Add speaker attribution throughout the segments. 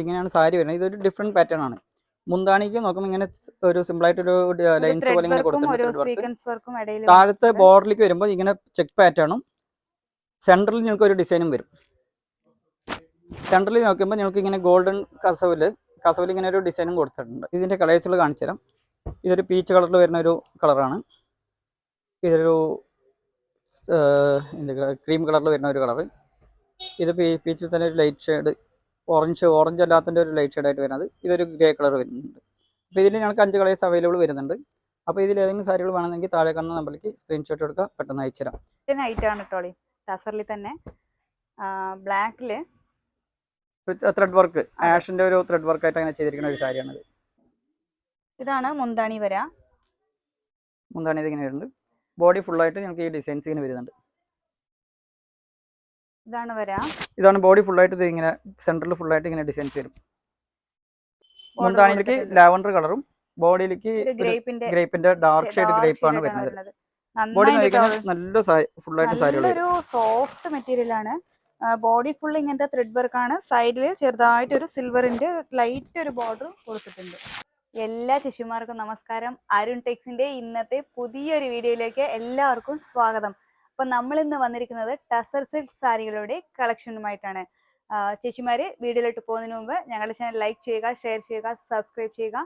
Speaker 1: ഇങ്ങനെയാണ് സാരി വരുന്നത്. ഇതൊരു ഡിഫറെൻറ്റ് പാറ്റേൺ ആണ്. മുന്താണിക്ക് നോക്കുമ്പോൾ ഇങ്ങനെ ഒരു സിമ്പിളായിട്ടൊരു ലൈൻസ് പോലെ ഇങ്ങനെ കൊടുത്തിട്ടുണ്ട്. താഴത്തെ ബോർഡറിലേക്ക് വരുമ്പോൾ ഇങ്ങനെ ചെക്ക് പാറ്റേണും സെൻറ്ററിൽ നിങ്ങൾക്ക് ഒരു ഡിസൈനും വരും. സെൻറ്ററിൽ നോക്കുമ്പോൾ നിങ്ങൾക്ക് ഇങ്ങനെ ഗോൾഡൻ കസവിൽ ഇങ്ങനെ ഒരു ഡിസൈനും കൊടുത്തിട്ടുണ്ട്. ഇതിൻ്റെ കളേഴ്സുകൾ കാണിച്ചു തരാം. ഇതൊരു പീച്ച് കളറിൽ വരുന്ന ഒരു കളറാണ്. ഇതൊരു ക്രീം കളറിൽ വരുന്ന ഒരു കളറ്. ഇത് പീച്ചിൽ തന്നെ ഒരു ലൈറ്റ് ഷെയ്ഡ് ഓറഞ്ച് അല്ലാത്തതിൻ്റെ ഒരു ലൈറ്റ് ഷെയ്ഡായിട്ട് വരുന്നത്. ഇതൊരു ഗ്രേ കളർ വരുന്നുണ്ട്. അപ്പോൾ ഇതിൽ ഞങ്ങൾക്ക് 5 കളേഴ്സ് അവൈലബിൾ വരുന്നുണ്ട്. അപ്പോൾ ഇതിൽ ഏതെങ്കിലും സാരികൾ വേണമെങ്കിൽ താഴെ കാണുന്ന നമ്പറിലേക്ക് സ്ക്രീൻഷോട്ട് എടുക്കുക, പെട്ടെന്ന് അയച്ചു തരാം.
Speaker 2: നൈറ്റാണ് ടോളി ടസറിൽ തന്നെ ബ്ലാക്കിൽ
Speaker 1: ത്രെഡ് വർക്ക്, ആഷിൻ്റെ ഒരു ത്രെഡ് വർക്കായിട്ട് അങ്ങനെ ചെയ്തിരിക്കുന്ന ഒരു സാരിയാണിത്.
Speaker 2: ഇതാണ് മുന്താണി വരാ.
Speaker 1: മുന്താണി ഇതിങ്ങനെ വരുന്നുണ്ട്. ബോഡി ഫുള്ളായിട്ട് ഞങ്ങൾക്ക് ഈ ഡിസൈൻസ് ഇങ്ങനെ വരുന്നുണ്ട്. ഇതാണ് ബോഡി ഫുള്ളായിട്ട് ഇത് ഇങ്ങനെ സെൻറ്ററിൽ ഫുള്ളായിട്ട് ഇങ്ങനെ ഡിസൈൻസ് വരും. മുന്താണിയിലേക്ക് ലാവൻഡർ കളറും ബോഡിയിലേക്ക് ഗ്രേപ്പിന്റെ ഡാർക്ക് ഷെയ്ഡ് ഗ്രേപ്പാണ് വരുന്നത്. ബോഡി നല്ല ഫുള്ളായിട്ട് സാരികൾ.
Speaker 2: ഒരു സോഫ്റ്റ് മെറ്റീരിയൽ ആണ്. ബോഡി ഫുൾ ഇങ്ങനത്തെ ത്രെഡ് വർക്കാണ്. സൈഡിൽ ചെറുതായിട്ട് ഒരു സിൽവറിന്റെ ലൈറ്റ് ഒരു ബോർഡർ കൊടുത്തിട്ടുണ്ട്. എല്ലാ ശിശുമാർക്കും നമസ്കാരം. അരുൺ ടെക്സിന്റെ ഇന്നത്തെ പുതിയൊരു വീഡിയോയിലേക്ക് എല്ലാവർക്കും സ്വാഗതം. അപ്പൊ നമ്മൾ ഇന്ന് വന്നിരിക്കുന്നത് ടസർ സിൽക്ക് സാരികളുടെ കളക്ഷനുമായിട്ടാണ്. ചേച്ചിമാര് വീഡിയോയിലോട്ട് പോകുന്നതിന് മുമ്പ് ഞങ്ങളുടെ ചാനൽ ലൈക്ക് ചെയ്യുക, ഷെയർ ചെയ്യുക, സബ്സ്ക്രൈബ് ചെയ്യുക.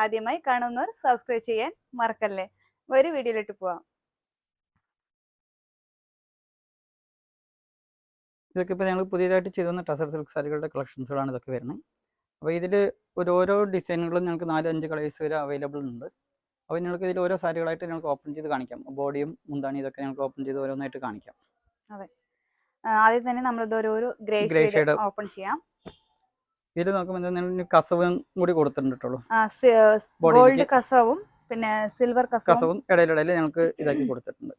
Speaker 2: ആദ്യമായി കാണുന്നവർ സബ്സ്ക്രൈബ് ചെയ്യാൻ മറക്കല്ലേ. ഒരു വീഡിയോയിലോട്ട് പോവാം.
Speaker 1: ഇതൊക്കെ ഇപ്പോൾ ഞങ്ങൾ പുതിയതായിട്ട് ചെയ്തു വന്ന ടസർ സിൽക്ക് സാരികളുടെ കളക്ഷൻസുകളാണ് ഇതൊക്കെ വരുന്നത്. അപ്പോൾ ഇതിൽ ഓരോ ഡിസൈനുകളും ഞങ്ങൾക്ക് 4-5 കളേഴ്സ് വരെ അവൈലബിൾ ഉണ്ട്. അപ്പോൾ ഞങ്ങൾക്ക് ഇതിൽ ഓരോ സാരികളായിട്ട് ഞങ്ങൾക്ക് ഓപ്പൺ ചെയ്ത് കാണിക്കാം. ബോഡിയും മുന്താണി ഇതൊക്കെ ഞങ്ങൾക്ക് ഓപ്പൺ ചെയ്ത് ഓരോന്നായിട്ട് കാണിക്കാം.
Speaker 2: അതെ, ആദ്യം തന്നെ നമ്മൾ ഇതൊരു ഗ്രേ ഷെയ്ഡ് ഓപ്പൺ ചെയ്യാം.
Speaker 1: ഇതിൽ നോക്കുമ്പോൾ കസവും കൂടി കൊടുത്തിട്ടുള്ളൂ.
Speaker 2: ഗോൾഡ് കസവും പിന്നെ സിൽവർ
Speaker 1: കസവും ഇടയിലിടയിൽ ഞങ്ങൾക്ക് ഇതാക്കി കൊടുത്തിട്ടുണ്ട്.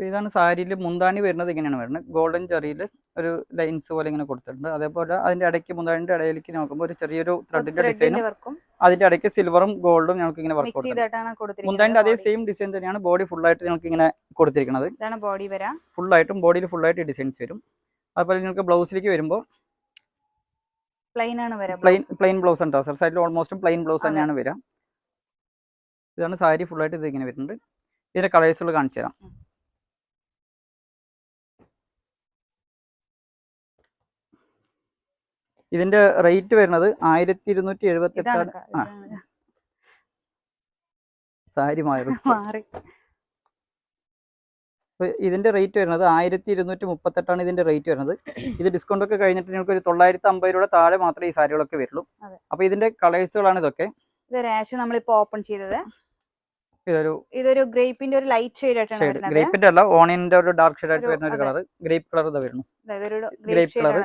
Speaker 1: ഇതാണ് സാരിയിൽ മുന്താണി വരുന്നത്. ഇങ്ങനെയാണ് വരുന്നത്. ഗോൾഡൻ ചെറിയിൽ ഒരു ലൈൻസ് പോലെ ഇങ്ങനെ കൊടുത്തിട്ടുണ്ട്. അതേപോലെ അതിന്റെ ഇടയ്ക്ക് മുന്താണിന്റെ ഇടയിലേക്ക് നോക്കുമ്പോൾ ഒരു ചെറിയൊരു ത്രെഡിന്റെ ഡിസൈനും അതിന്റെ ഇടയ്ക്ക് സിൽവറും ഗോൾഡും ഞങ്ങൾക്ക് ഇങ്ങനെ വർക്ക് കൊടുത്തിട്ടുണ്ട്. മുന്താണിന്റെ അതേ സെയിം ഡിസൈൻ തന്നെയാണ് ബോഡി ഫുള്ളായിട്ട് ഞങ്ങൾക്ക് ഇങ്ങനെ കൊടുത്തിരിക്കുന്നത്. ഫുള്ളായിട്ടും ബോഡിയിൽ ഫുള്ളായിട്ട് ഡിസൈൻസ് വരും. അതുപോലെ നിങ്ങൾക്ക് ബ്ലൗസിലേക്ക് വരുമ്പോൾ പ്ലെയിൻ ബ്ലൗസ് ഉണ്ട്. ടസർ സൈഡിൽ ഓൾമോസ്റ്റും പ്ലെയിൻ ബ്ലൗസ് തന്നെയാണ് വരിക. ഇതാണ് സാരി ഫുള്ളായിട്ട് ഇത് ഇങ്ങനെ വരുന്നുണ്ട്. ഇതിന്റെ കളേഴ്സുകൾ കാണിച്ചു തരാം. ഇതിന്റെ റേറ്റ് വരുന്നത് 1278. സാരി മാറി. ഇതിന്റെ റേറ്റ് വരുന്നത് 1238 ഇതിന്റെ റേറ്റ് വരുന്നത്. ഇത് ഡിസ്കൗണ്ട് ഒക്കെ കഴിഞ്ഞിട്ട് നിങ്ങൾക്ക് ഒരു 950 രൂപ താഴെ മാത്രമേ ഈ സാരികളൊക്കെ വരുള്ളൂ. അപ്പൊ ഇതിന്റെ കളേഴ്സുകളാണ് ഇതൊക്കെ.
Speaker 2: നമ്മളിപ്പോ ഓപ്പൺ ചെയ്തത് ഇതൊരു ഗ്രേപ്പിന്റെ ഒരു ലൈറ്റ് ഷെയ്ഡ് ആയിട്ടാണ് വരുന്നത്.
Speaker 1: ഗ്രേപ്പിന്റെ അല്ല, ഓണിയന്റെ ഒരു ഡാർക്ക് ഷെയ്ഡ് ആയിട്ട് വരുന്ന ഒരു കളർ. ഗ്രേപ്പ് കളർ ഇത് വരുന്നു.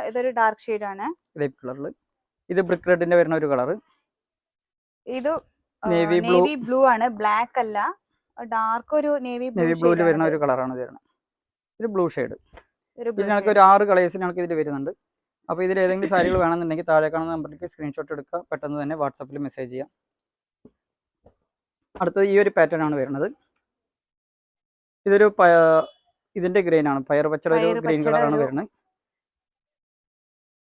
Speaker 2: ഇതൊരു ഡാർക്ക് ഷെയ്ഡ് ആണ്.
Speaker 1: ഗ്രേപ്പ് കളറിൽ ഇത് ബ്രിക്ക് റെഡിന്റെ വരുന്ന ഒരു കളർ.
Speaker 2: ഇത് നേവി ബ്ലൂ ആണ്, ബ്ലാക്ക് അല്ല. ഡാർക്ക് ഒരു നേവി
Speaker 1: ബ്ലൂവിൽ വരുന്ന ഒരു കളറാണ് ഇത് വരുന്നത്. ഇത് ബ്ലൂ ഷെയ്ഡ്. ഞങ്ങൾക്ക് ഒരു 6 കളേഴ്സ് ഞങ്ങൾക്ക് ഇതിൽ വരുന്നുണ്ട്. അപ്പോൾ ഇതിൽ ഏതെങ്കിലും സാരികൾ വേണമെന്നുണ്ടെങ്കിൽ താഴെ കാണുന്ന നമ്പറിലേക്ക് സ്ക്രീൻഷോട്ട് എടുക്കുക, പെട്ടെന്ന് തന്നെ വാട്സാപ്പിൽ മെസ്സേജ് ചെയ്യാം. അടുത്തത് ഈ ഒരു പാറ്റേൺ ആണ് വരുന്നത്. ഇതൊരു ഇതിന്റെ ഗ്രീൻ ആണ്, പയർ പച്ചയുടെ ഒരു ഗ്രീൻ കളറാണ് വരുന്നത്.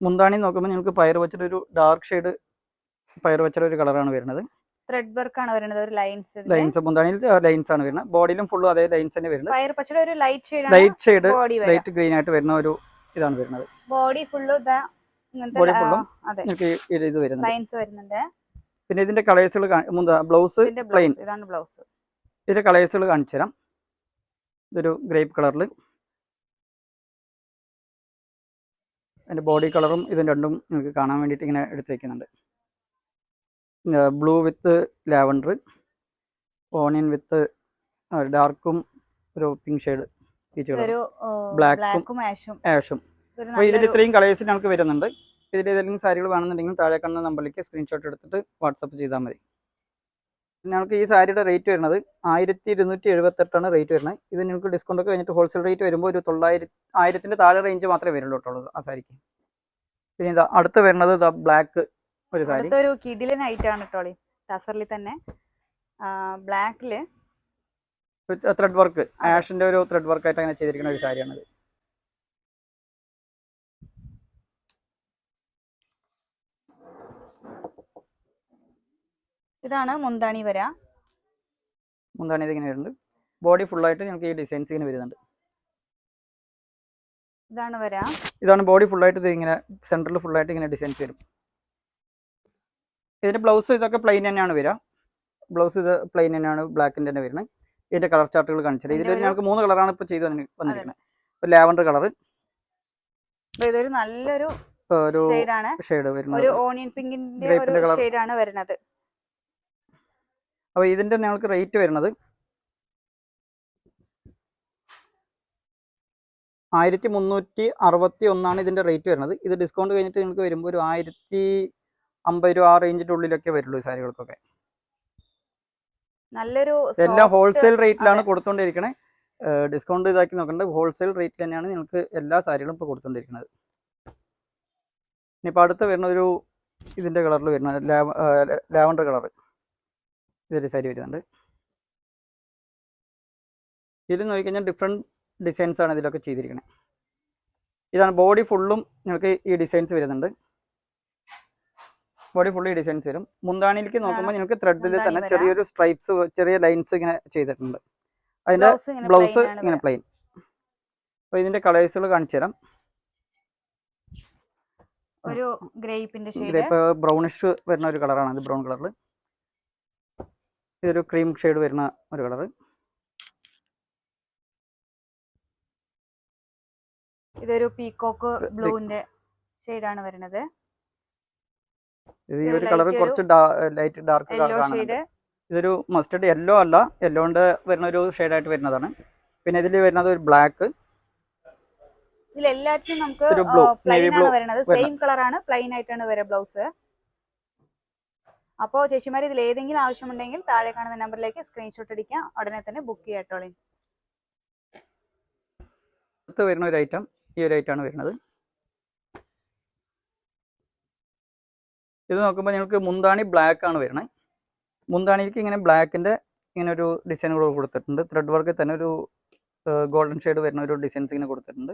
Speaker 1: മുന്താണി നോക്കുമ്പോൾ നിങ്ങൾക്ക് പയർ പച്ചയുടെ ഒരു ഡാർക്ക് ഷെയ്ഡ് പയർ പച്ചയുടെ ഒരു കളറാണ് വരുന്നത്.
Speaker 2: ത്രെഡ് വർക്ക് ആണ് വരുന്നത്. ഒരു
Speaker 1: ലൈൻസ് മുന്താണിയിൽ ലൈൻസ് ആണ് വരുന്നത്. ബോഡിയിലും ഫുള്ളും അതേ ലൈൻസ് തന്നെ വരുന്നത്.
Speaker 2: പയർ പച്ചയുടെ ഒരു ലൈറ്റ്
Speaker 1: ഷെയ്ഡ് ലൈറ്റ് ഗ്രീൻ ആയിട്ട് വരുന്ന ഒരു ഇതാണ് വരുന്നത്.
Speaker 2: ബോഡി ഫുള്ളും
Speaker 1: ഇത് വരുന്നത്
Speaker 2: ലൈൻസ് വരുന്നുണ്ട്.
Speaker 1: പിന്നെ ഇതിന്റെ കളേഴ്സുകൾ ബ്ലൗസ് പ്ലെയിൻ.
Speaker 2: ഇതാണ് ബ്ലൗസ്.
Speaker 1: ഇതിന്റെ കളേഴ്സുകൾ കാണിച്ചു തരാം. ഇതൊരു ഗ്രേപ്പ് കളറിൽ അതിന്റെ ബോഡി കളറും ഇതും രണ്ടും നിങ്ങൾക്ക് കാണാൻ വേണ്ടിയിട്ട് ഇങ്ങനെ എടുത്ത് വയ്ക്കുന്നുണ്ട്. ബ്ലൂ വിത്ത് ലാവൻഡർ, ഓണിയൻ വിത്ത് ഡാർക്കും ഒരു പിങ്ക് ഷെയ്ഡ്, പീച്ച് കളർ, ബ്ലാക്കും ആഷും. അപ്പോൾ ഇതിൽ ഇത്രയും കളേഴ്സ് ഞങ്ങൾക്ക് വരുന്നുണ്ട്. ഇതിൽ ഏതെങ്കിലും സാരികൾ വേണമെന്നുണ്ടെങ്കിൽ താഴെ കാണുന്ന നമ്പറിലേക്ക് സ്ക്രീൻഷോട്ട് എടുത്തിട്ട് വാട്സപ്പ് ചെയ്താൽ മതി. ഞങ്ങൾക്ക് ഈ സാരിയുടെ റേറ്റ് വരുന്നത് 1278 റേറ്റ് വരുന്നത്. ഇത് നിങ്ങൾക്ക് ഡിസ്കൗണ്ട് ഒക്കെ കഴിഞ്ഞിട്ട് ഹോൾസെയിൽ റേറ്റ് വരുമ്പോൾ ഒരു 1000 താഴെ റേഞ്ച് മാത്രമേ വരുള്ളൂ കേട്ടോ ആ സാരിക്ക്. പിന്നെ ഇതാ അടുത്ത് വരുന്നത് ബ്ലാക്ക് ഒരു സാരി.
Speaker 2: ഒരു കിഡിലൻ ഐറ്റം ആണ് കേട്ടോ ടസറിൽ തന്നെ. ബ്ലാക്കില്
Speaker 1: ത്രെഡ് വർക്ക്, ആഷിന്റെ ഒരു ത്രെഡ് വർക്ക് ആയിട്ട് അങ്ങനെ ചെയ്തിരിക്കുന്ന ഒരു സാരിയാണിത്.
Speaker 2: ഇതാണ് മുന്താണി വര.
Speaker 1: മുന്താണി ഇതിങ്ങനെ വരുന്നുണ്ട്. ബോഡി ഫുള്ളായിട്ട് ഞങ്ങൾക്ക് ഈ ഡിസൈൻസ് ഇങ്ങനെ വരുന്നുണ്ട്.
Speaker 2: ഇതാണ് വര.
Speaker 1: ഇതാണ് ബോഡി ഫുള്ളായിട്ട് ഇത് ഇങ്ങനെ സെൻറ്ററിൽ ഫുള്ളായിട്ട് ഇങ്ങനെ ഡിസൈൻസ് വരും. ഇതിൻ്റെ ബ്ലൗസ് ഇതൊക്കെ പ്ലെയിൻ തന്നെയാണ് വരിക. ബ്ലൗസ് ഇത് പ്ലെയിൻ തന്നെയാണ്, ബ്ലാക്കിൻ്റെ തന്നെ വരുന്നത്. ഇതിൻ്റെ കളർ ചാർട്ടുകൾ കാണിച്ചത് ഇതിൽ ഞങ്ങൾക്ക് 3 കളറാണ് ഇപ്പോൾ ചെയ്ത് വന്നിരിക്കുന്നത്. ഒരു ലാവൻഡർ കളർ,
Speaker 2: ഇതൊരു നല്ലൊരു
Speaker 1: ഒരു ഷെയ്ഡ് വരുന്നത്,
Speaker 2: ഒരു ഓണിയൻ പിങ്കിന്റെ ഒരു ഷെയ്ഡാണ് വരുന്നത്.
Speaker 1: അപ്പോൾ ഇതിൻ്റെ ഞങ്ങൾക്ക് റേറ്റ് വരുന്നത് 1361 ഇതിൻ്റെ റേറ്റ് വരുന്നത്. ഇത് ഡിസ്കൗണ്ട് കഴിഞ്ഞിട്ട് നിങ്ങൾക്ക് വരുമ്പോൾ ഒരു 1050 രൂപ ആ റേഞ്ചിൻ്റെ ഉള്ളിലൊക്കെ വരുള്ളൂ ഈ സാരികൾക്കൊക്കെ.
Speaker 2: നല്ലൊരു
Speaker 1: എല്ലാം ഹോൾസെയിൽ റേറ്റിലാണ് കൊടുത്തുകൊണ്ടിരിക്കണേ. ഡിസ്കൗണ്ട് ഇതാക്കി നോക്കേണ്ട, ഹോൾസെയിൽ റേറ്റ് തന്നെയാണ് നിങ്ങൾക്ക് എല്ലാ സാരികളും ഇപ്പോൾ കൊടുത്തുകൊണ്ടിരിക്കുന്നത്. ഇനിയിപ്പോൾ അടുത്ത് വരുന്ന ഒരു ഇതിൻ്റെ കളറിൽ വരുന്ന ലാവൻഡർ കളർ ഇതൊരു സാരി വരുന്നുണ്ട്. ഇതിൽ നോക്കിക്കഴിഞ്ഞാൽ ഡിഫറെൻറ്റ് ഡിസൈൻസ് ആണ് ഇതിലൊക്കെ ചെയ്തിരിക്കുന്നത്. ഇതാണ് ബോഡി ഫുള്ളും നിങ്ങൾക്ക് ഈ ഡിസൈൻസ് വരുന്നുണ്ട്. ബോഡി ഫുള്ളി ഡിസൈൻസ് വരും. മുന്താണിയിലേക്ക് നോക്കുമ്പോൾ നിങ്ങൾക്ക് ത്രെഡിൽ തന്നെ ചെറിയൊരു സ്ട്രൈപ്സ്, ചെറിയ ലൈൻസ് ഇങ്ങനെ ചെയ്തിട്ടുണ്ട്. അതിൻ്റെ ബ്ലൗസ് ഇങ്ങനെ പ്ലെയിൻ. അപ്പോൾ ഇതിൻ്റെ കളേഴ്സുകൾ കാണിച്ചു തരാം.
Speaker 2: ഒരു ഗ്രേപ്പിന്റെ ഷെയ്ഡ്,
Speaker 1: ബ്രൗണിഷ് വരുന്ന ഒരു കളറാണ് ഇത്, ബ്രൗൺ കളറിൽ. ഇതൊരു ക്രീം ഷെയ്ഡ് വരുന്ന ഒരു കളർ.
Speaker 2: ഇതൊരു പീകോക്ക് ബ്ലൂവിന്റെ ഷെയ്ഡാണ് വരുന്നത്.
Speaker 1: ഇത് ഈ ഒരു കളർ കുറച്ച് ലൈറ്റ് ഡാർക്ക് കളറാണ്. ഇതൊരു മസ്റ്റർഡ് യെല്ലോ അല്ല, യെല്ലോണ്ട് വരുന്ന ഒരു ഷെയ്ഡായിട്ട് വരുന്നതാണ്. പിന്നെ ഇതിൽ വരുന്നത് ഒരു ബ്ലാക്ക്.
Speaker 2: ഇതിലെല്ലാത്തിനും നമുക്ക് പ്ലെയിൻ ആണ് വരുന്നത്. സെയിം കളറാണ്, പ്ലെയിൻ ആയിട്ടാണ് വരെ ബ്ലൗസ്. അപ്പോൾ ചേച്ചിമാർ ഇതിൽ ഏതെങ്കിലും ആവശ്യമുണ്ടെങ്കിൽ താഴെ കാണുന്ന നമ്പറിലേക്ക് സ്ക്രീൻഷോട്ട് അടിക്കാം, ഉടനെ തന്നെ ബുക്ക് ചെയ്യാട്ടോളി.
Speaker 1: അടുത്ത് വരുന്ന ഒരു ഐറ്റം ഈ ഒരു ഐറ്റമാണ് വരുന്നത്. ഇത് നോക്കുമ്പോൾ ഞങ്ങൾക്ക് മുന്താണി ബ്ലാക്ക് ആണ് വരുന്നത്. മുന്താണിക്ക് ഇങ്ങനെ ബ്ലാക്കിൻ്റെ ഇങ്ങനെ ഒരു ഡിസൈൻ കൂടെ കൊടുത്തിട്ടുണ്ട്. ത്രെഡ് വർക്ക് തന്നെ ഒരു ഗോൾഡൻ ഷെയ്ഡ് വരുന്ന ഒരു ഡിസൈൻസ് ഇങ്ങനെ കൊടുത്തിട്ടുണ്ട്.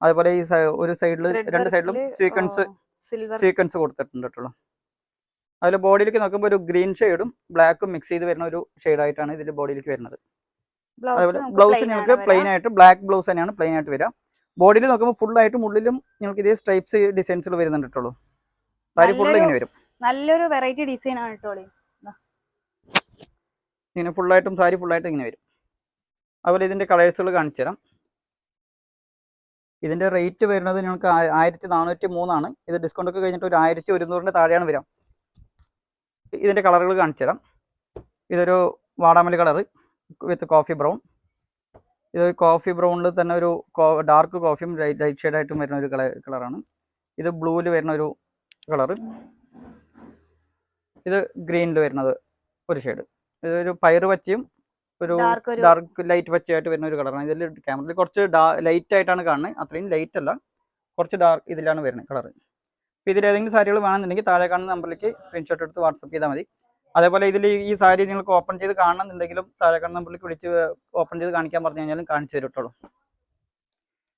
Speaker 1: അതുപോലെ ഈ ഒരു സൈഡിൽ, രണ്ട് സൈഡിലും സീക്വൻസ് കൊടുത്തിട്ടുണ്ട് കേട്ടോ. അതിൽ ബോഡിയിലേക്ക് നോക്കുമ്പോൾ ഒരു ഗ്രീൻ ഷെയ്ഡും ബ്ലാക്കും മിക്സ് ചെയ്ത് വരുന്ന ഒരു ഷെയ്ഡായിട്ടാണ് ഇതിൽ ബോഡിയിലേക്ക് വരുന്നത്. അതുപോലെ ബ്ലൗസ് നിങ്ങൾക്ക് പ്ലെയിൻ ആയിട്ട്, ബ്ലാക്ക് ബ്ലൗസ് തന്നെയാണ് പ്ലെയിൻ ആയിട്ട് വരിക. ബോഡിയിൽ നോക്കുമ്പോൾ ഫുള്ളായിട്ടും ഉള്ളിലും നിങ്ങൾക്ക് ഇതേ സ്ട്രൈപ്സ് ഡിസൈൻസിൽ വരുന്നുണ്ട് കേട്ടോ. സാരി ഫുൾ ഇങ്ങനെ വരും.
Speaker 2: നല്ലൊരു വെറൈറ്റി ഡിസൈൻ ആണ് കേട്ടോ.
Speaker 1: ഇങ്ങനെ ഫുള്ളായിട്ടും സാരി ഫുള്ളായിട്ട് ഇങ്ങനെ വരും. അതുപോലെ ഇതിൻ്റെ കളേഴ്സുകൾ കാണിച്ചു തരാം. ഇതിൻ്റെ റേറ്റ് വരുന്നത് ഞങ്ങൾക്ക് 1403 ഇത് ഡിസ്കൗണ്ട് ഒക്കെ കഴിഞ്ഞിട്ട് ഒരു 1100 താഴെയാണ് വരാം. ഇതിൻ്റെ കളറുകൾ കാണിച്ചു തരാം. ഇതൊരു വാടാമല്ലി കളർ വിത്ത് കോഫി ബ്രൗൺ. ഇത് കോഫി ബ്രൗണിൽ തന്നെ ഒരു ഡാർക്ക് കോഫിയും ലൈറ്റ് ഷെയ്ഡായിട്ടും വരുന്ന ഒരു കളറാണ്. ഇത് ബ്ലൂവിൽ വരുന്ന ഒരു കളറ്. ഇത് ഗ്രീനിൽ വരുന്നത് ഒരു ഷെയ്ഡ്. ഇതൊരു പയറ് പച്ചയും ഒരു ഡാർക്ക് ലൈറ്റ് പച്ചയായിട്ട് വരുന്ന ഒരു കളറാണ്. ഇതിൽ ക്യാമറയിൽ കുറച്ച് ലൈറ്റ് ആയിട്ടാണ് കാണുന്നത്, അത്രയും ലൈറ്റ് അല്ല, കുറച്ച് ഡാർക്ക് ഇതിലാണ് വരുന്നത് കളർ. അപ്പോൾ ഇതിൽ ഏതെങ്കിലും സാരികൾ വേണമെന്നുണ്ടെങ്കിൽ താഴെ കാണുന്ന നമ്പറിലേക്ക് സ്ക്രീൻഷോട്ട് എടുത്ത് വാട്സപ്പ് ചെയ്താൽ മതി. അതേപോലെ ഇതിൽ ഈ സാരി നിങ്ങൾക്ക് ഓപ്പൺ ചെയ്ത് കാണണമെന്നുണ്ടെങ്കിലും താഴെ കാണുന്ന നമ്പറിലേക്ക് വിളിച്ച് ഓപ്പൺ ചെയ്ത് കാണിക്കാൻ പറഞ്ഞു കഴിഞ്ഞാലും കാണിച്ചു തരുള്ളൂ.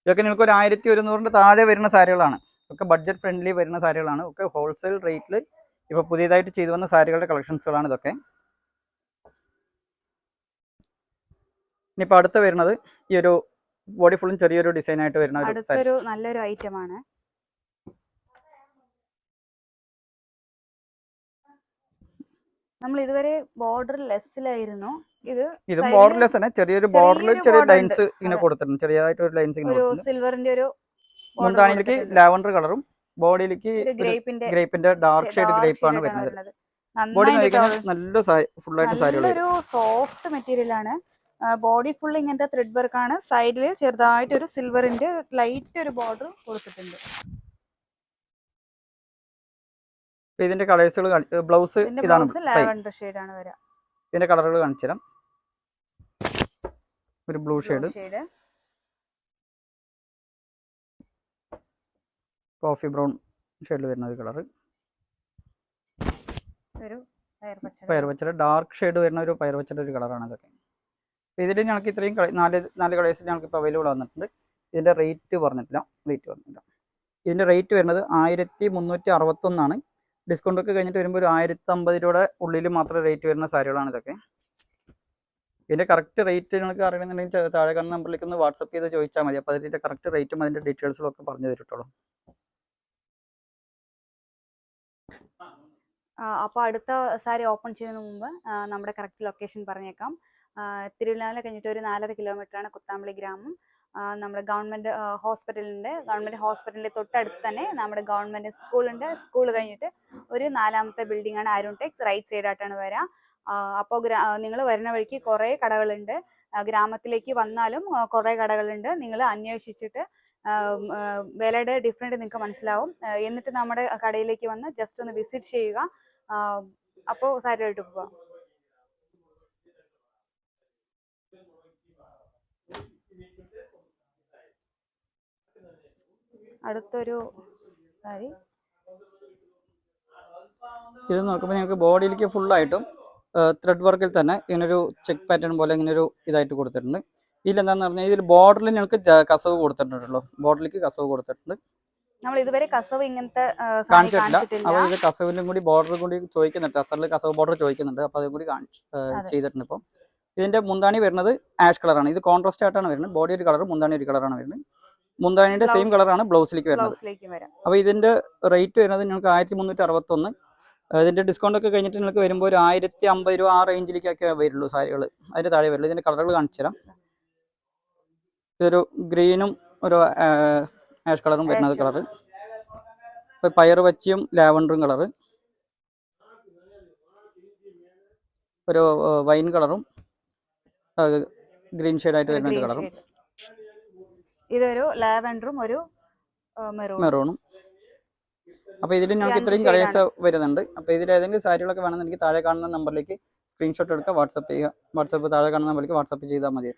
Speaker 1: ഇതൊക്കെ നിങ്ങൾക്ക് ഒരു 1100 താഴെ വരുന്ന സാരികളാണ്. ഒക്കെ ബഡ്ജറ്റ് ഫ്രണ്ട്ലി വരുന്ന സാരികളാണ്. ഒക്കെ ഹോൾസെയിൽ റേറ്റിൽ ഇപ്പോൾ പുതിയതായിട്ട് ചെയ്തു വന്ന സാരികളുടെ കളക്ഷൻസുകളാണ് ഇതൊക്കെ. ഇനിയിപ്പോൾ അടുത്ത് വരുന്നത് ഈ ഒരു ബോഡി ഫുള്ളും ചെറിയൊരു ഡിസൈൻ ആയിട്ട് വരുന്ന
Speaker 2: അടുത്തൊരു നല്ലൊരു ഐറ്റം ആണ്. നമ്മൾ ഇതുവരെ ബോർഡർ ലെസ്സിലായിരുന്നു. ഇത്
Speaker 1: ബോർഡർലെസ് ആണ്, ചെറിയൊരു ബോർഡറിൽ ചെറിയ ലൈൻസ് ഇങ്ങനെ കൊടുത്തിട്ടുണ്ട്, ചെറിയതായിട്ട് ഒരു ലൈൻസ് ഇങ്ങനെ
Speaker 2: കൊടുത്തിട്ടുണ്ട്. സിൽവറിന്റെ ഒരു
Speaker 1: മുന്താണിയിലേക്ക് ലാവൻഡർ കളറും ബോഡിയിലേക്ക് ഗ്രേപ്പിന്റെ ഡാർക്ക് ഷെയ്ഡ് ഗ്രേപ്പ് ആണ് വരുന്നത്. ബോഡി നല്ല ഫുള്ളായിട്ട് സാരികൾ,
Speaker 2: ഒരു സോഫ്റ്റ് മെറ്റീരിയൽ ആണ്. ബോഡി ഫുൾ ഇങ്ങനത്തെ ത്രെഡ് വർക്ക് ആണ്. സൈഡിൽ ചെറുതായിട്ട് ഒരു സിൽവറിന്റെ ലൈറ്റ് ഒരു ബോർഡർ കൊടുത്തിട്ടുണ്ട്.
Speaker 1: ഇതിന്റെ കളേഴ്സുകൾ, ബ്ലൗസ് ഇതാണ്,
Speaker 2: ലാവൻഡർ ഷെയ്ഡ് ആണ് വരിക.
Speaker 1: ഇതിന്റെ കളറുകൾ കാണിച്ചു തരാം. ഒരു ബ്ലൂ ഷെയ്ഡ്, കോഫി ബ്രൗൺ ഷെയ്ഡിൽ വരുന്ന ഒരു കളർ, പയർ പച്ചയുടെ ഡാർക്ക് ഷെയ്ഡ് വരുന്ന ഒരു പയർ പച്ചയുടെ ഒരു കളറാണ് ഇതൊക്കെ. ഇതിൽ ഞങ്ങൾക്ക് ഇത്രയും നാല് കളേഴ്സ് ഞങ്ങൾക്ക് ഇപ്പോൾ അവൈലബിൾ വന്നിട്ടുണ്ട്. ഇതിൻ്റെ റേറ്റ് പറഞ്ഞിട്ടില്ല. ഇതിൻ്റെ റേറ്റ് വരുന്നത് 1361. ഡിസ്കൗണ്ട് ഒക്കെ കഴിഞ്ഞിട്ട് വരുമ്പോൾ ഒരു 1050 രൂപയുടെ ഉള്ളിൽ മാത്രം റേറ്റ് വരുന്ന സാരികളാണ് ഇതൊക്കെ. ഇതിൻ്റെ കറക്റ്റ് റേറ്റ് നിങ്ങൾക്ക് അറിയണമെന്നുണ്ടെങ്കിൽ താഴെ കാണുന്ന നമ്പറിലേക്ക് ഒന്ന് വാട്സപ്പ് ചെയ്ത് ചോദിച്ചാൽ മതി. അപ്പോൾ അതിൻ്റെ കറക്റ്റ് റേറ്റും അതിൻ്റെ ഡീറ്റെയിൽസും ഒക്കെ പറഞ്ഞു തരുള്ളൂ.
Speaker 2: അപ്പോൾ അടുത്ത സാരി ഓപ്പൺ ചെയ്യുന്നതിന് മുമ്പ് നമ്മുടെ കറക്റ്റ് ലൊക്കേഷൻ പറഞ്ഞേക്കാം. തിരുവല്ലാമല കഴിഞ്ഞിട്ട് ഒരു 4.5 കിലോമീറ്ററാണ് കുത്താമ്പളി ഗ്രാമം. നമ്മുടെ ഗവൺമെൻറ് ഹോസ്പിറ്റലിൻ്റെ തൊട്ടടുത്ത് തന്നെ നമ്മുടെ ഗവൺമെൻറ് സ്കൂളുണ്ട്. സ്കൂൾ കഴിഞ്ഞിട്ട് ഒരു 4ാമത്തെ ബിൽഡിംഗ് ആണ് അരുൺ ടെക്സ്. റൈറ്റ് സൈഡായിട്ടാണ് വരിക. അപ്പോൾ നിങ്ങൾ വരുന്ന വഴിക്ക് കുറേ കടകളുണ്ട്. ഗ്രാമത്തിലേക്ക് വന്നാലും കുറേ കടകളുണ്ട്. നിങ്ങൾ അന്വേഷിച്ചിട്ട് വിലയുടെ ഡിഫറൻറ്റ് നിങ്ങൾക്ക് മനസ്സിലാവും. എന്നിട്ട് നമ്മുടെ കടയിലേക്ക് വന്ന് ജസ്റ്റ് ഒന്ന് വിസിറ്റ് ചെയ്യുക. അപ്പോൾ സാരിയായിട്ട് പോവാം. അടുത്തൊരു സാരി
Speaker 1: ഇത് നോക്കുമ്പോൾ നിങ്ങൾക്ക് ബോഡിയിലേക്ക് ഫുള്ളായിട്ടും ത്രെഡ് വർക്കിൽ തന്നെ ഇങ്ങനൊരു ചെക്ക് പാറ്റേൺ പോലെ ഇങ്ങനൊരു ഇതായിട്ട് കൊടുത്തിട്ടുണ്ട്. ഇതിലെന്താണെന്ന് പറഞ്ഞാൽ ഇതിൽ ബോർഡറിൽ ഞങ്ങൾക്ക് കസവ് കൊടുത്തിട്ടുണ്ടല്ലോ. ബോർഡറിലേക്ക് കസവ് കൊടുത്തിട്ടുണ്ട്.
Speaker 2: നമ്മൾ ഇതുവരെ കസവ് ഇങ്ങനത്തെ
Speaker 1: കാണിച്ചിട്ടില്ല. അപ്പോൾ ഇത് കസവിലും കൂടി ബോർഡർ കൂടി ചോദിക്കുന്നുണ്ട്. ടസറിൽ കസവ് ബോർഡർ ചോദിക്കുന്നുണ്ട്. അപ്പോൾ അതും കൂടി ചെയ്തിട്ടുണ്ട്. ഇപ്പോൾ ഇതിൻ്റെ മുന്താണി വരുന്നത് ആഷ് കളറാണ്. ഇത് കോൺട്രാസ്റ്റ് ആയിട്ടാണ് വരുന്നത്. ബോഡി ഒരു കളർ, മുന്താണി ഒരു കളറാണ് വരുന്നത്. മുന്താണിയുടെ സെയിം കളറാണ് ബ്ലൗസിലേക്ക് വരുന്നത്. അപ്പോൾ ഇതിൻ്റെ റേറ്റ് വരുന്നത് നിങ്ങൾക്ക് 1361. ഇതിൻ്റെ ഡിസ്കൗണ്ട് ഒക്കെ കഴിഞ്ഞിട്ട് നിങ്ങൾക്ക് വരുമ്പോൾ ഒരു 1050 രൂപ ആ റേഞ്ചിലേക്കൊക്കെ വരുള്ളൂ സാരികൾ. അതിൻ്റെ താഴെ വരുള്ളൂ. ഇതിൻ്റെ കളറുകൾ കാണിച്ചു തരാം. ഇതൊരു ഗ്രീനും ഒരു ആഷ് കളറും വരുന്നത് കളറ്. ഇപ്പോൾ പയർ വച്ചിയും ലാവൻഡറും കളറ്, ഒരു വൈൻ കളറും ഗ്രീൻ ഷെയ്ഡായിട്ട് വരുന്ന ഒരു കളറും,
Speaker 2: ഇതൊരു ലാവൻഡറും ഒരു
Speaker 1: മെറൂണും. അപ്പോൾ ഇതിൽ ഞങ്ങൾക്ക് ഇത്രയും കളേഴ്സ് വരുന്നുണ്ട്. അപ്പോൾ ഇതിൽ ഏതെങ്കിലും സാരികളൊക്കെ വേണമെന്നുണ്ടെങ്കിൽ താഴെ കാണുന്ന നമ്പറിലേക്ക് സ്ക്രീൻഷോട്ട് എടുക്കുക, വാട്സപ്പ് ചെയ്യുക. താഴെ കാണുന്ന നമ്പറിലേക്ക് വാട്സപ്പ് ചെയ്താൽ മതി.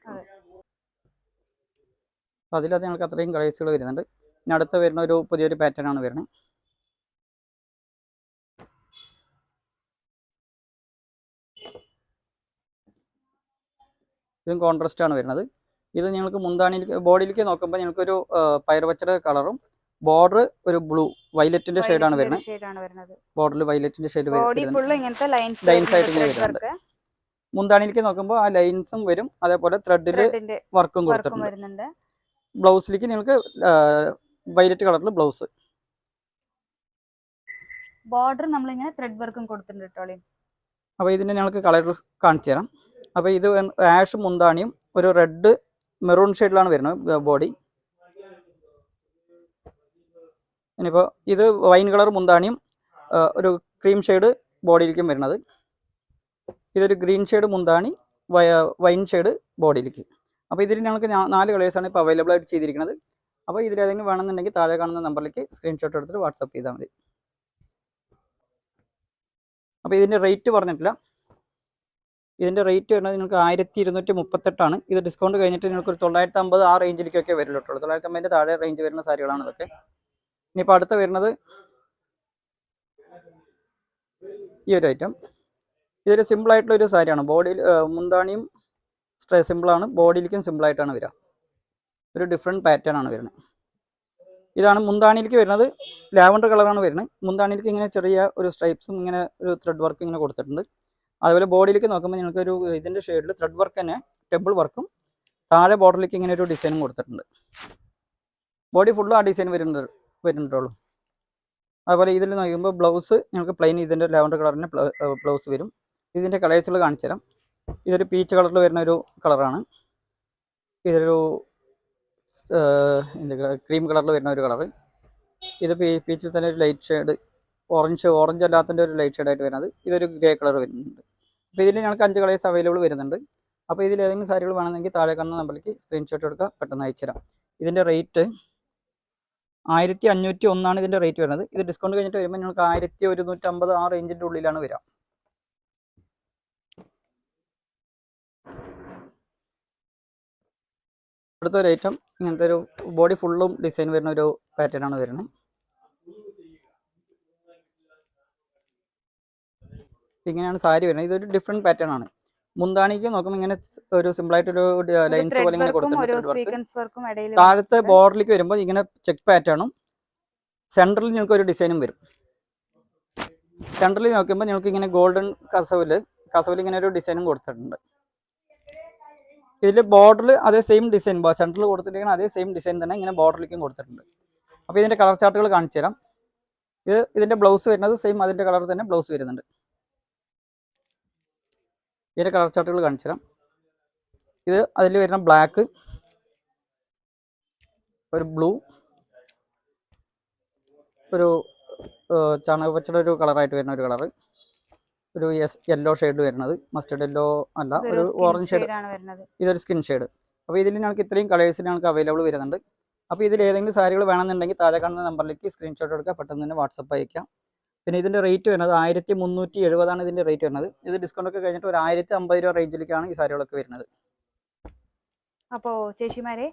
Speaker 1: അപ്പോൾ അതിലത് ഞങ്ങൾക്ക് അത്രയും കളേഴ്സുകൾ വരുന്നുണ്ട്. ഇനി അടുത്ത് വരുന്ന ഒരു പുതിയൊരു പാറ്റേൺ ആണ് വരുന്നത്. ഇതും കോൺട്രാസ്റ്റ് ആണ് വരുന്നത്. ഇത് ഞങ്ങൾക്ക് മുന്താണിയിലേക്ക് ബോഡിയിലേക്ക് നോക്കുമ്പോൾ ഞങ്ങൾക്കൊരു പയർവച്ചയുടെ കളറും ബോർഡർ ഒരു ബ്ലൂ വയലറ്റിന്റെ ഷെയ്ഡാണ് വരുന്നത്. ബോർഡറിൽ വയലറ്റിന്റെ ഷെയ്ഡ് ലൈൻസ് ആയിട്ട് ഇങ്ങനെ വരുന്നുണ്ട്. മുന്താണിയിലേക്ക് നോക്കുമ്പോൾ ആ ലൈൻസും വരും, അതേപോലെ ത്രെഡില് വർക്കും കൊടുത്തിട്ടുണ്ട്. ബ്ലൗസിലേക്ക് നിങ്ങൾക്ക് വയലറ്റ് കളറിൽ ബ്ലൗസ്,
Speaker 2: ബോർഡർ നമ്മളിങ്ങനെ ത്രെഡ് വർക്കും കൊടുത്തിട്ടുണ്ട്.
Speaker 1: അപ്പോൾ ഇതിന് ഞങ്ങൾക്ക് കളർ കാണിച്ചു തരാം. അപ്പോൾ ഇത് ആഷ് മുന്താണിയും ഒരു റെഡ് മെറൂൺ ഷെയ്ഡിലാണ് വരുന്നത് ബോഡി. ഇനിയിപ്പോൾ ഇത് വൈൻ കളർ മുന്താണിയും ഒരു ക്രീം ഷെയ്ഡ് ബോഡിയിലേക്കും വരുന്നത്. ഇതൊരു ഗ്രീൻ ഷെയ്ഡ് മുന്താണി, വൈൻ ഷെയ്ഡ് ബോഡിയിലേക്ക്. അപ്പോൾ ഇതിൽ ഞങ്ങൾക്ക് 4 കളേഴ്സാണ് ഇപ്പോൾ അവൈലബിൾ ആയിട്ട് ചെയ്തിരിക്കുന്നത്. അപ്പോൾ ഇതിലേതെങ്കിലും വേണമെന്നുണ്ടെങ്കിൽ താഴെ കാണുന്ന നമ്പറിലേക്ക് സ്ക്രീൻഷോട്ട് എടുത്തിട്ട് വാട്സപ്പ് ചെയ്താൽ മതി. അപ്പോൾ ഇതിൻ്റെ റേറ്റ് പറഞ്ഞിട്ടില്ല. ഇതിൻ്റെ റേറ്റ് വരുന്നത് നിങ്ങൾക്ക് 1238. ഇത് ഡിസ്കൗണ്ട് കഴിഞ്ഞിട്ട് നിങ്ങൾക്ക് ഒരു 950 ആ റേഞ്ചിലേക്കൊക്കെ വരുള്ളൂ. 950 താഴെ റേഞ്ച് വരുന്ന സാരികളാണ് ഇതൊക്കെ. ഇനിയിപ്പോൾ അടുത്ത വരുന്നത് ഈ ഒരു ഐറ്റം. ഇതൊരു സിമ്പിളായിട്ടുള്ള ഒരു സാരിയാണ്. ബോഡിയിൽ മുന്താണിയും സിമ്പിളാണ്, ബോഡിയിലേക്കും സിമ്പിളായിട്ടാണ് വരിക. ഒരു ഡിഫറെൻറ്റ് പാറ്റേൺ ആണ് വരുന്നത്. ഇതാണ് മുന്താണിയിലേക്ക് വരുന്നത്. ലാവൻഡർ കളറാണ് വരുന്നത്. മുന്താണിയിലേക്ക് ഇങ്ങനെ ചെറിയ ഒരു സ്ട്രൈപ്സും ഇങ്ങനെ ഒരു ത്രെഡ് വർക്ക് ഇങ്ങനെ കൊടുത്തിട്ടുണ്ട്. അതുപോലെ ബോഡിയിലേക്ക് നോക്കുമ്പോൾ നിങ്ങൾക്കൊരു ഇതിൻ്റെ ഷെയ്ഡിൽ ത്രെഡ് വർക്ക് തന്നെ ടെമ്പിൾ വർക്കും താഴെ ബോർഡറിലേക്ക് ഇങ്ങനെ ഒരു ഡിസൈനും കൊടുത്തിട്ടുണ്ട്. ബോഡി ഫുള്ളും ആ ഡിസൈൻ വരുന്നുള്ളൂ. അതുപോലെ ഇതിൽ നോക്കുമ്പോൾ ബ്ലൗസ് ഞങ്ങൾക്ക് പ്ലെയിൻ ഇതിൻ്റെ ലാവൻഡർ കളറിന് ബ്ലൗസ് വരും. ഇതിൻ്റെ കളേഴ്സുകൾ കാണിച്ചു തരാം. ഇതൊരു പീച്ച് കളറിൽ വരുന്ന ഒരു കളറാണ്. ഇതൊരു ക്രീം കളറിൽ വരുന്ന ഒരു കളറ്. ഇത് പീച്ചിൽ തന്നെ ഒരു ലൈറ്റ് ഷെയ്ഡ്, ഓറഞ്ച് അല്ലാത്തതിൻ്റെ ഒരു ലൈറ്റ് ഷെയ്ഡായിട്ട് വരുന്നത്. ഇതൊരു ഗ്രേ കളർ വരുന്നുണ്ട്. അപ്പോൾ ഇതിൽ ഞങ്ങൾക്ക് 5 കളേഴ്സ് അവൈലബിൾ വരുന്നുണ്ട്. അപ്പോൾ ഇതിൽ ഏതെങ്കിലും സാരികൾ വേണമെങ്കിൽ താഴെ കാണുന്ന നമ്പറിലേക്ക് സ്ക്രീൻഷോട്ട് എടുക്കുക, പെട്ടെന്ന് അയച്ചു തരാം. ഇതിൻ്റെ റേറ്റ് 1501 ഇതിൻ്റെ റേറ്റ് വരുന്നത്. ഇത് ഡിസ്കൗണ്ട് കഴിഞ്ഞിട്ട് വരുമ്പോൾ നിങ്ങൾക്ക് 1150 ആ റേഞ്ചിൻ്റെ ഉള്ളിലാണ് വരിക. അടുത്തൊരു ഐറ്റം ഇങ്ങനത്തെ ഒരു ബോഡി ഫുള്ളും ഡിസൈൻ വരുന്ന ഒരു പാറ്റേൺ ആണ് വരുന്നത്. ഇങ്ങനെയാണ് സാരി വരുന്നത്. ഇതൊരു ഡിഫറെൻറ്റ് പാറ്റേൺ ആണ്. മുന്താണിക്ക് നോക്കുമ്പോൾ ഇങ്ങനെ ഒരു സിമ്പിളായിട്ടൊരു ലൈൻസ് പോലെ ഇങ്ങനെ കൊടുത്തിട്ടുണ്ട്. താഴത്തെ ബോർഡറിലേക്ക് വരുമ്പോൾ ഇങ്ങനെ ചെക്ക് പാറ്റേണും സെൻട്രലിൽ നിങ്ങൾക്ക് ഒരു ഡിസൈനും വരും. സെൻട്രലിൽ നോക്കുമ്പോൾ നിങ്ങൾക്ക് ഇങ്ങനെ ഗോൾഡൻ കസവിൽ ഇങ്ങനെ ഒരു ഡിസൈനും കൊടുത്തിട്ടുണ്ട്. ഇതിൽ ബോർഡറിൽ അതേ സെയിം ഡിസൈൻ സെൻട്രൽ കൊടുത്തിരിക്കുന്ന അതേ സെയിം ഡിസൈൻ തന്നെ ഇങ്ങനെ ബോർഡറിലേക്കും കൊടുത്തിട്ടുണ്ട്. അപ്പോൾ ഇതിൻ്റെ കളർ ചാർട്ടുകൾ കാണിച്ചു തരാം. ഇതിൻ്റെ ബ്ലൗസ് വരുന്നത് സെയിം അതിൻ്റെ കളർ തന്നെ ബ്ലൗസ് വരുന്നുണ്ട്. ഇതിൻ്റെ കളർ ചാർട്ടുകൾ കാണിച്ചു തരാം. ഇത് അതിൽ വരുന്ന ബ്ലാക്ക്, ഒരു ബ്ലൂ, ഒരു ചാണകപ്പച്ചയുടെ ഒരു കളറായിട്ട് വരുന്ന ഒരു കളറ്, ഒരു യെല്ലോ ഷെയ്ഡ് വരുന്നത്, മസ്റ്റർഡ് യെല്ലോ അല്ല, ഒരു ഓറഞ്ച് ഷെയ്ഡ്, ഇതൊരു സ്കിൻ ഷെയ്ഡ്. അപ്പോൾ ഇതിൽ ഞങ്ങൾക്ക് ഇത്രയും കളേഴ്സിൽ ഞങ്ങൾക്ക് അവൈലബിൾ വരുന്നുണ്ട്. അപ്പോൾ ഇതിൽ ഏതെങ്കിലും സാരികൾ വേണമെന്നുണ്ടെങ്കിൽ താഴെ കാണുന്ന നമ്പറിലേക്ക് സ്ക്രീൻഷോട്ട് എടുക്കുക, പെട്ടെന്ന് തന്നെ വാട്സപ്പ് അയക്കാം. പിന്നെ ഇതിൻ്റെ റേറ്റ് വരുന്നത് 1370 ഇതിൻ്റെ റേറ്റ് വരുന്നത്. ഇത് ഡിസ്കൗണ്ട് ഒക്കെ കഴിഞ്ഞിട്ട് ഒരു 1050 രൂപ റേഞ്ചിലേക്കാണ് ഈ സാരികളൊക്കെ വരുന്നത്.
Speaker 2: അപ്പോൾ ചേച്ചിമാരെ,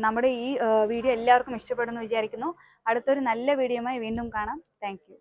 Speaker 2: നമ്മുടെ ഈ വീഡിയോ എല്ലാവർക്കും ഇഷ്ടപ്പെടുന്നു വിചാരിക്കുന്നു. അടുത്തൊരു നല്ല വീഡിയോയുമായി വീണ്ടും കാണാം. Thank you.